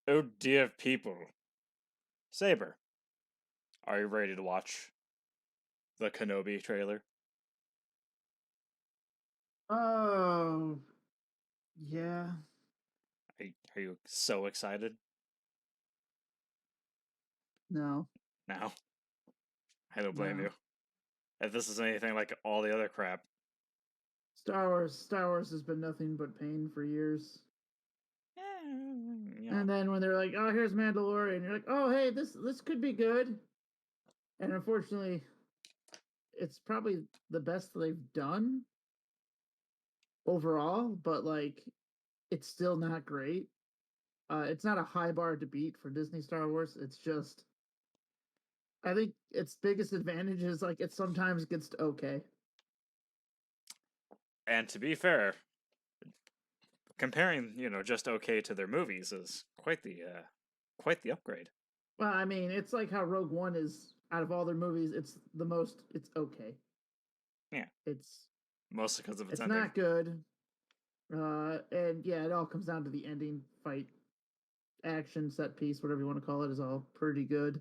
Oh dear people. Saber, are you ready to watch the Kenobi trailer? Oh, yeah. Are you so excited No, now? I don't blame no. you. If this is anything like all the other crap. Star Wars has been nothing but pain for years. You know, And then when they're like, "Oh, here's Mandalorian," you're like, "Oh, hey, this could be good." And unfortunately, it's probably the best they've done overall, but like, it's still not great. It's not a high bar to beat for Disney Star Wars. It's just, I think its biggest advantage is like it sometimes gets to okay. and to be fair, comparing, just okay to their movies is quite the upgrade. Well, I mean, it's like how Rogue One is out of all their movies, it's the most. It's okay. Yeah, It's mostly because of its it's ending. not good. And yeah, it all comes down to the ending fight, action, set piece, whatever you want to call it, is all pretty good.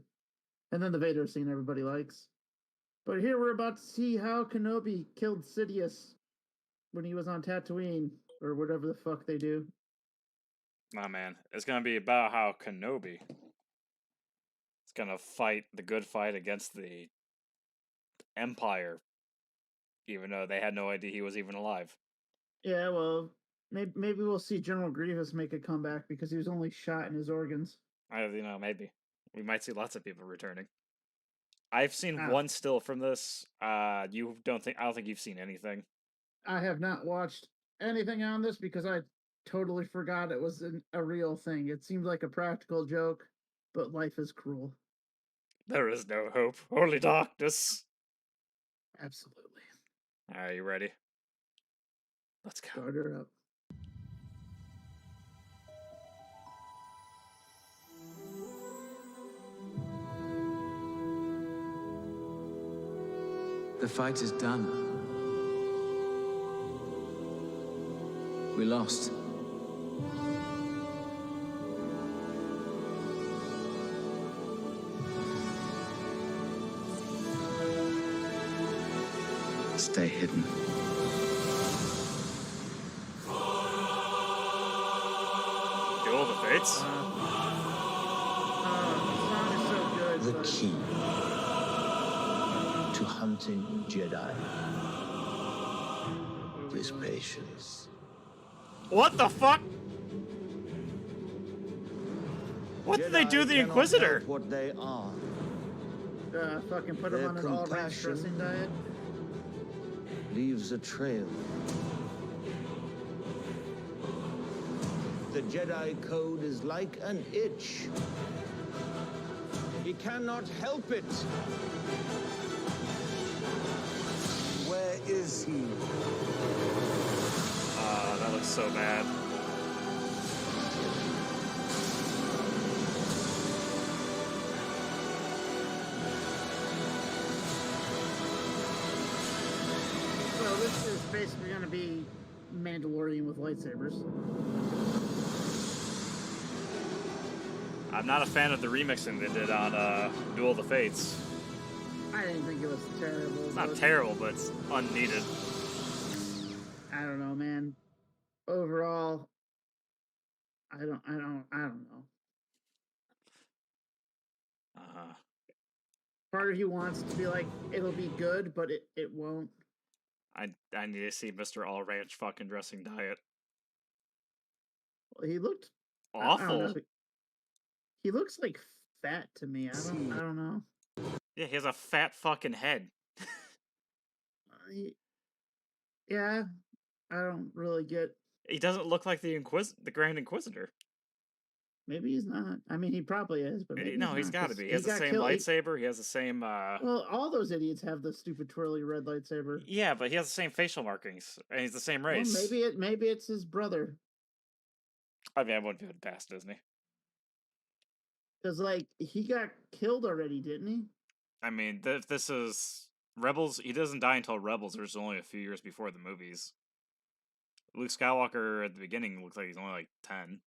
And then the Vader scene everybody likes. But here we're about to see how Kenobi killed Sidious when he was on Tatooine or whatever the fuck they do. My man, it's gonna be about how Kenobi is gonna fight the good fight against the Empire, even though they had no idea he was even alive. Yeah, well, maybe we'll see General Grievous make a comeback because he was only shot in his organs. Maybe we might see lots of people returning. I've seen Ah, one still from this. You don't think? I don't think you've seen anything. I have not watched anything on this because I totally forgot it was a real thing. It seemed like a practical joke, but life is cruel. There is no hope, only darkness. Absolutely. Are you ready? Let's go. Start her up. The fight is done. We lost. Stay hidden. Duel the Fates? The song is so good. The but key to hunting Jedi what are we is doing? patience. What the fuck? What did they Jedi do to the cannot Inquisitor? help what they are. Fucking put him Their on an all-range compassion. dressing diet. Leaves a trail. The Jedi code is like an itch. He cannot help it. Where is he? That looks so bad. So this is basically going to be Mandalorian with lightsabers. I'm not a fan of the remixing they did on Duel of the Fates. I didn't think it was terrible. It's not But terrible, but it's unneeded. I don't know, man. Overall, I don't know. Uh, Part of you wants to be like, it'll be good, but it won't. I need to see Mr. All Ranch fucking dressing diet. Well, he looked, I don't know. Awful. He looks like fat to me. I don't know. Yeah, he has a fat fucking head. He, yeah, I don't really get. He doesn't look like the Grand Inquisitor. Maybe he's not. I mean, he probably is, but maybe he's No, he's not got to because be. He he has the got same killed. lightsaber. He has the same. Well, all those idiots have the stupid twirly red lightsaber. Yeah, but he has the same facial markings, and he's the same Well, race. maybe it's his brother. I mean, I wouldn't put it past Disney. Because like he got killed already, didn't he? I mean, this is Rebels. He doesn't die until Rebels, which is only a few years before the movies. Luke Skywalker at the beginning looks like he's only like 10.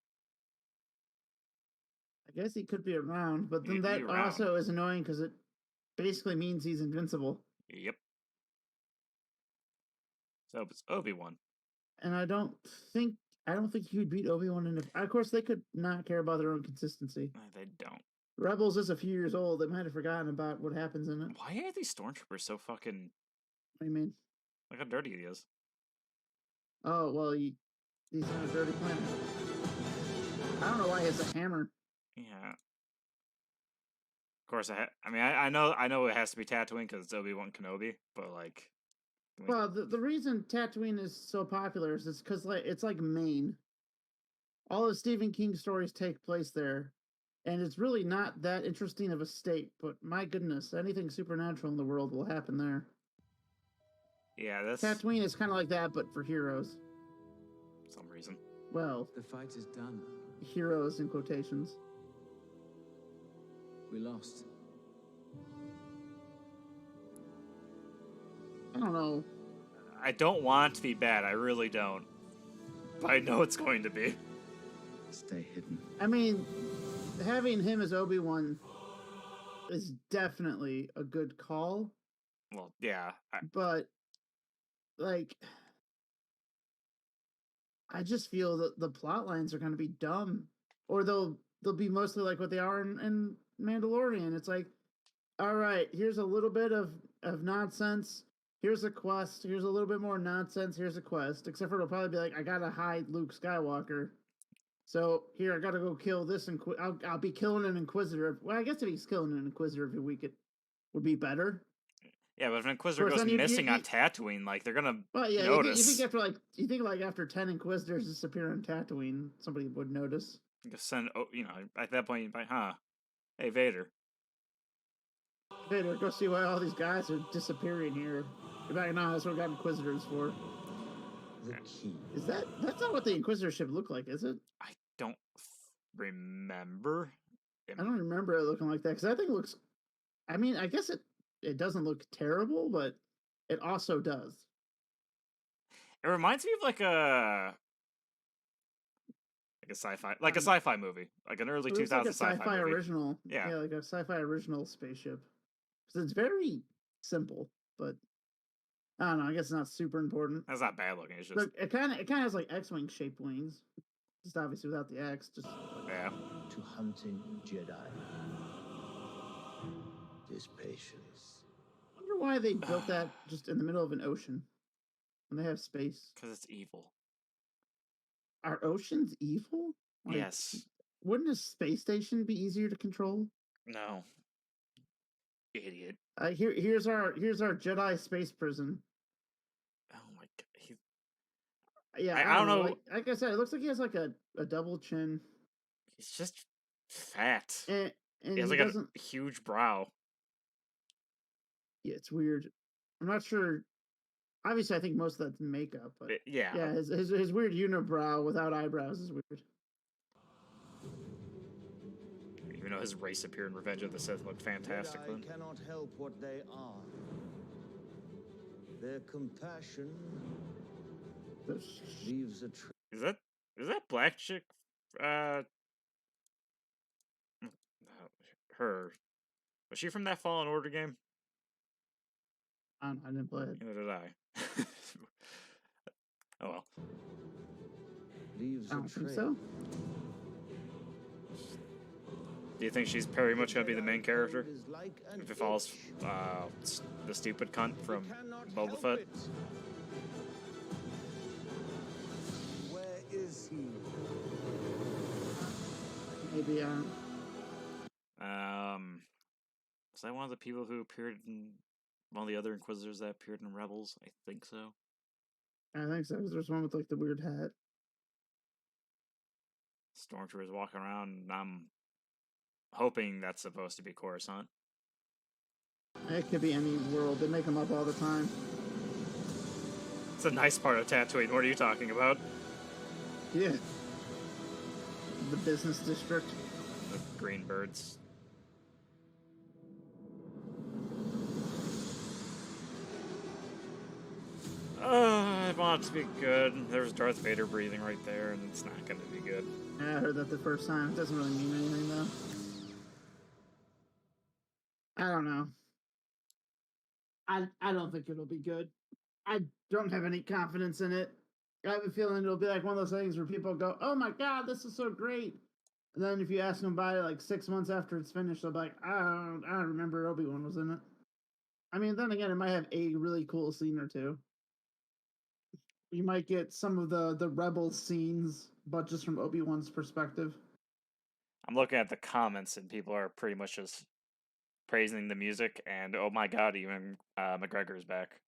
guess he could be around, but then He'd be that around. also is annoying because it basically means he's invincible. Yep. So it's Obi-Wan. And I don't think he would beat Obi-Wan in a... Of course, they could not care about their own consistency. They don't. Rebels is a few years old. They might have forgotten about what happens in it. Why are these stormtroopers so fucking... What do you mean? Look how dirty he is. Oh, well, he's on a dirty planet. I don't know why he has a hammer. Yeah. Of course, I know it has to be Tatooine because it's Obi-Wan Kenobi, but like... Well, the reason Tatooine is so popular is because it's like Maine. All of Stephen King's stories take place there, and it's really not that interesting of a state. But my goodness, anything supernatural in the world will happen there. Yeah, that's... Tatooine is kind of like that, but for heroes. For some reason. Well, The fight is done. heroes in quotations. We lost. I don't know. I don't want it to be bad, I really don't. But I know it's going to be. Stay hidden. I mean, having him as Obi-Wan is definitely a good call, Well, yeah. but like, I just feel that the plot lines are going to be dumb, or they'll be mostly like what they are in Mandalorian. It's like, all right, here's a little bit of nonsense. Here's a quest. Here's a little bit more nonsense. Here's a quest. Except for it'll probably be like, I gotta hide Luke Skywalker. So here, I gotta go kill this I'll be killing an Inquisitor. Well, I guess if he's killing an Inquisitor every week, it would be better. Yeah, but if an Inquisitor course, goes then missing on Tatooine, like, they're gonna Well, yeah, notice. you think after 10 Inquisitors disappear on Tatooine, somebody would notice. Just send, at that point, you'd be like, huh, hey, Vader. Vader, go see why all these guys are disappearing here. You're like, no, that's what we got Inquisitors for. The key. That's not what the Inquisitor ship looked like, is it? I don't remember. I don't remember it looking like that, because I think it looks... I mean, I guess it doesn't look terrible, but it also does. It reminds me of like a sci-fi movie, like an early It looks 2000s like a sci-fi movie. original. Yeah. Like a sci-fi original spaceship. Because it's very simple, but I don't know. I guess it's not super important. That's not bad looking. It's just Look, it kind of has like X-wing shaped wings, just obviously without the X. Just yeah. To hunting Jedi. Is patience. I wonder why they built that just in the middle of an ocean when they have space. Because it's evil. Are oceans evil? Like, Yes. Wouldn't a space station be easier to control? No. Idiot. Here's our Jedi space prison. Oh my god. Yeah, I don't know. Like I said, it looks like he has like a double chin. He's just fat. And He has like a huge brow. Yeah, it's weird. I'm not sure. Obviously, I think most of that's makeup, but Yeah. yeah, his weird unibrow without eyebrows is weird. Even though his race appeared in Revenge of the Sith looked fantastic then. Jedi cannot help what they are. Their compassion leaves a trace. Is that black chick? Her. Was she from that Fallen Order game? I didn't play it. Neither did I. Oh well. Leaves I a don't think trace. so. Do you think she's pretty much gonna be the main character? Is like an If it follows itch. the stupid cunt We from cannot Boba help Fett? it. Where is he? Maybe Was that one of the people who appeared in one of the other Inquisitors that appeared in Rebels? I think so. I think so. There's one with like the weird hat. Stormtroopers walking around, and I'm hoping that's supposed to be Coruscant. It could be any world. They make them up all the time. It's a nice part of Tatooine. What are you talking about? Yeah. The business district. The green birds. want it to be good. There's Darth Vader breathing right there, and it's not going to be good. Yeah, I heard that the first time. It doesn't really mean anything, though. I don't know. I don't think it'll be good. I don't have any confidence in it. I have a feeling it'll be like one of those things where people go, "Oh my god, this is so great," and then if you ask them about it like 6 months after it's finished, they'll be like, I don't remember Obi-Wan was in it." I mean, then again, it might have a really cool scene or two. You might get some of the rebel scenes, but just from Obi-Wan's perspective. I'm looking at the comments, and people are pretty much just praising the music, and oh my god, even McGregor's back.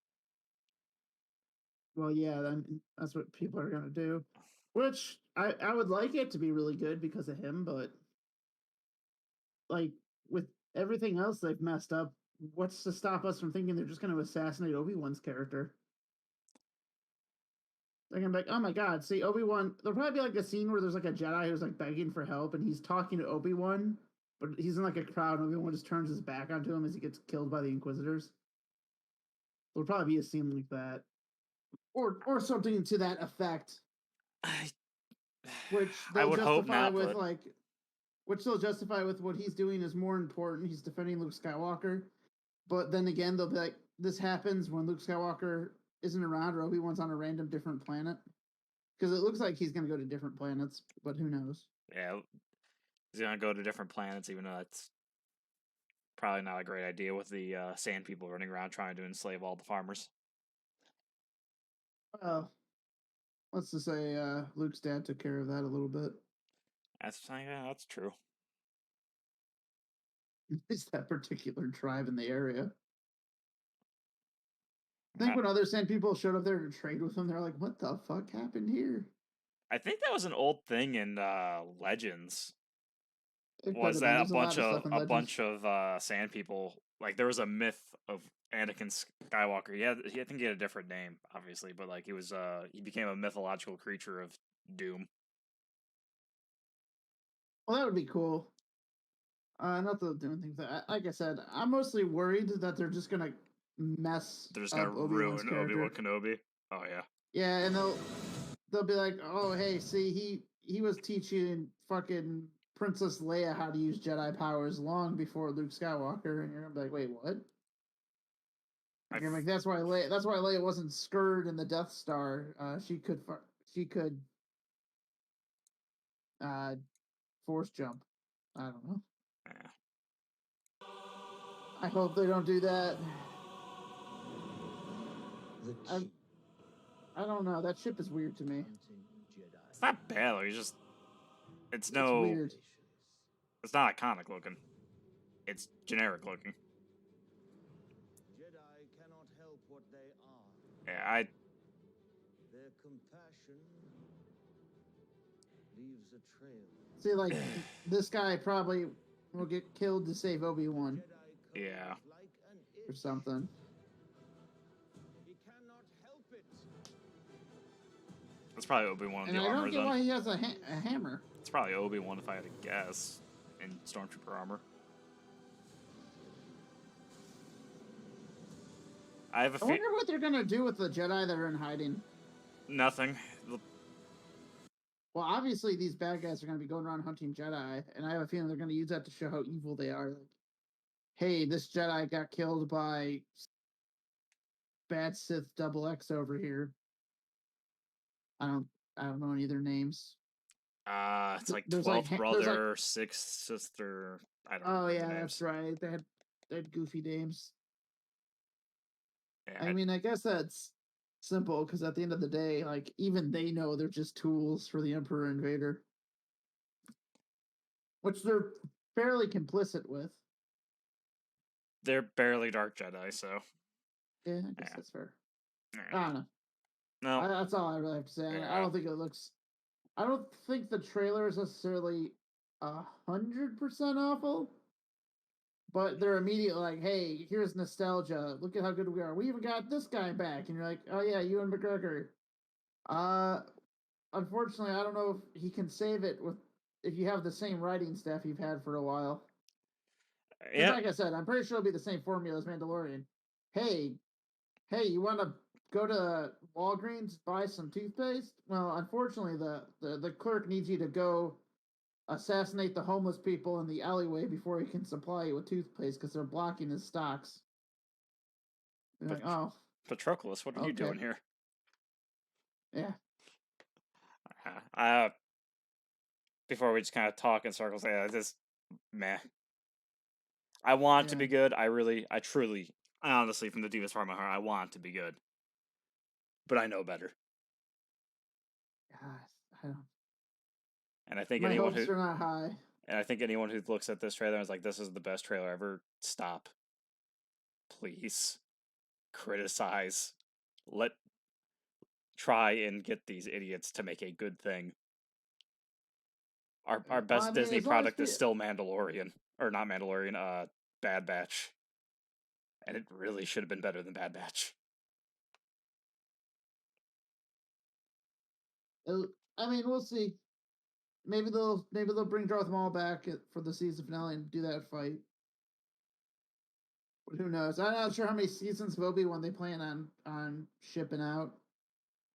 Well, yeah, then that's what people are gonna do. Which I would like it to be really good because of him, but like with everything else they've messed up, what's to stop us from thinking they're just gonna assassinate Obi-Wan's character? They're gonna be like, oh my god, see Obi-Wan. There'll probably be like a scene where there's like a Jedi who's like begging for help and he's talking to Obi-Wan, but he's in like a crowd and Obi-Wan just turns his back onto him as he gets killed by the Inquisitors. There'll probably be a scene like that. Or something to that effect. Which I they'll would hope justify not, with but like which they'll justify with what he's doing is more important. He's defending Luke Skywalker. But then again, they'll be like, this happens when Luke Skywalker isn't around or Obi-Wan's on a random different planet. Because it looks like he's going to go to different planets, but who knows? yeah, he's gonna go to different planets, even though that's probably not a great idea with the sand people running around trying to enslave all the farmers. Well, let's just say Luke's dad took care of that a little bit. Yeah, that's true. It's that particular tribe in the area. I think when other sand people showed up there to trade with them, they're like, what the fuck happened here? I think that was an old thing in Legends. It could Was have been. that There's a lot of stuff in Legends. bunch of sand people? Like there was a myth of Anakin Skywalker. I think he had a different name, obviously, but like he became a mythological creature of doom. Well, that would be cool. Not that doing things that, like I said, I'm mostly worried that they're just gonna mess. They're just gonna Obi-Wan's ruin Obi-Wan Kenobi. Oh yeah. Yeah, and they'll be like, oh hey, see he was teaching fucking Princess Leia how to use Jedi powers long before Luke Skywalker, and you're gonna be like, wait, what? And you're like, that's why Leia wasn't scurred in the Death Star. She could force jump. I don't know. Yeah. I hope they don't do that. I don't know. That ship is weird to me. It's not bad though. It's weird. It's not iconic looking. It's generic looking. Jedi cannot help what they are. Yeah, Their compassion leaves a trail. See, like this guy probably will get killed to save Obi-Wan. Yeah. Or something. He cannot help it. That's probably Obi-Wan in And the I armor don't get then. why he has a hammer. It's probably Obi-Wan if I had to guess in Stormtrooper armor. I have a I wonder what they're gonna do with the Jedi that are in hiding. Nothing. Well, obviously these bad guys are gonna be going around hunting Jedi, and I have a feeling they're gonna use that to show how evil they are. Like, hey, this Jedi got killed by bad Sith Double X over here. I don't know any of their names. It's like There's 12th brother, like, 6th sister. I don't know. Oh yeah, names. that's right. They had goofy names. Yeah, I mean, I guess that's simple because at the end of the day, like even they know they're just tools for the Emperor and Vader, which they're fairly complicit with. They're barely Dark Jedi, so Yeah, I guess that's fair. Yeah. I don't know. No, That's all I really have to say. Yeah. I don't think it looks. I don't think the trailer is necessarily 100% awful, but they're immediately like, "Hey, here's nostalgia. Look at how good we are. We even got this guy back." And you're like, "Oh yeah, Ewan McGregor." Unfortunately, I don't know if he can save it if you have the same writing staff you've had for a while. yeah. Like I said, I'm pretty sure it'll be the same formula as Mandalorian. Hey, you want to go to Walgreens, buy some toothpaste. Well, unfortunately, the clerk needs you to go assassinate the homeless people in the alleyway before he can supply you with toothpaste because they're blocking his stocks. You're like, oh, Patroclus, what are you okay. doing here? Yeah. Before we just kind of talk in circles, yeah, just meh. I want it to be good. I honestly, from the deepest part of my heart, I want it to be good. But I know better. I don't. And I think My anyone hopes who are not high. and I think anyone who looks at this trailer and is like, "This is the best trailer ever," stop. Please criticize. Try and get these idiots to make a good thing. Our best Disney product is still Mandalorian, or not Mandalorian. Bad Batch, and it really should have been better than Bad Batch. I mean, we'll see. Maybe they'll bring Darth Maul back for the season finale and do that fight. But who knows? I'm not sure how many seasons of Obi-Wan they plan on shipping out.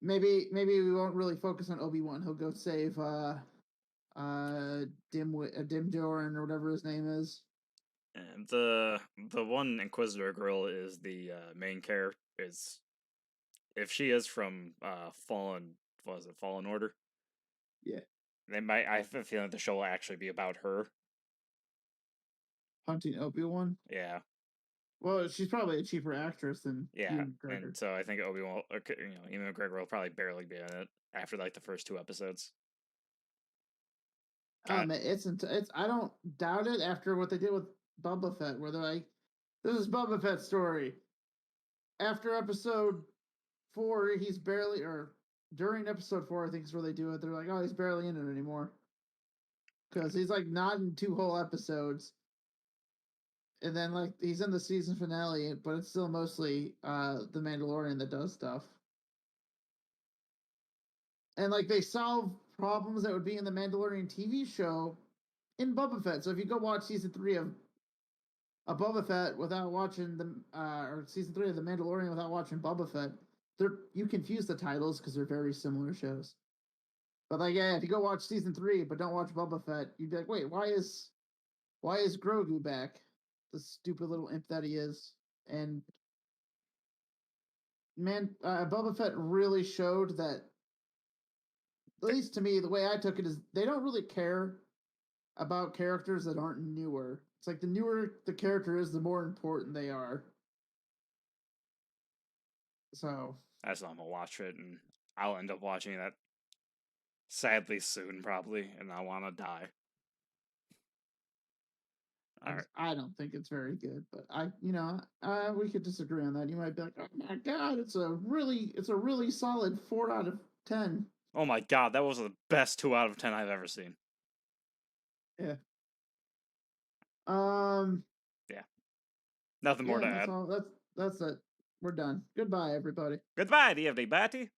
Maybe we won't really focus on Obi-Wan. He'll go save Dim Doran or whatever his name is. And the one Inquisitor girl is the main character. If she is from Fallen Order? Yeah. I have a feeling the show will actually be about her. Hunting Obi-Wan? Yeah. Well, she's probably a cheaper actress than Ewan McGregor. And so I think Obi-Wan, Ewan McGregor will probably barely be in it after like the first 2 episodes. Man, it's I don't doubt it after what they did with Boba Fett, where they're like, "This is Boba Fett's story." After episode 4, he's barely, or during episode 4, I think is where they do it. They're like, "Oh, he's barely in it anymore," because he's like not in 2 whole episodes. And then like he's in the season finale, but it's still mostly the Mandalorian that does stuff. And like they solve problems that would be in the Mandalorian TV show in Boba Fett. So if you go watch season 3 of Boba Fett without watching the or season 3 of the Mandalorian without watching Boba Fett, you confuse the titles because they're very similar shows. But like, yeah, if you go watch season 3 but don't watch Boba Fett, you'd be like, wait, why is Grogu back? The stupid little imp that he is. And man, Boba Fett really showed that. At least to me, the way I took it is they don't really care about characters that aren't newer. It's like the newer the character is, the more important they are. So that's not gonna watch it, and I'll end up watching that sadly soon, probably, and I want to die. I don't think it's very good, but we could disagree on that. You might be like, "Oh my god, it's a really solid 4 out of 10." Oh my god, that was the best 2 out of 10 I've ever seen. Yeah. Yeah. Nothing more to add. That's it. We're done. Goodbye, everybody. Goodbye, everybody.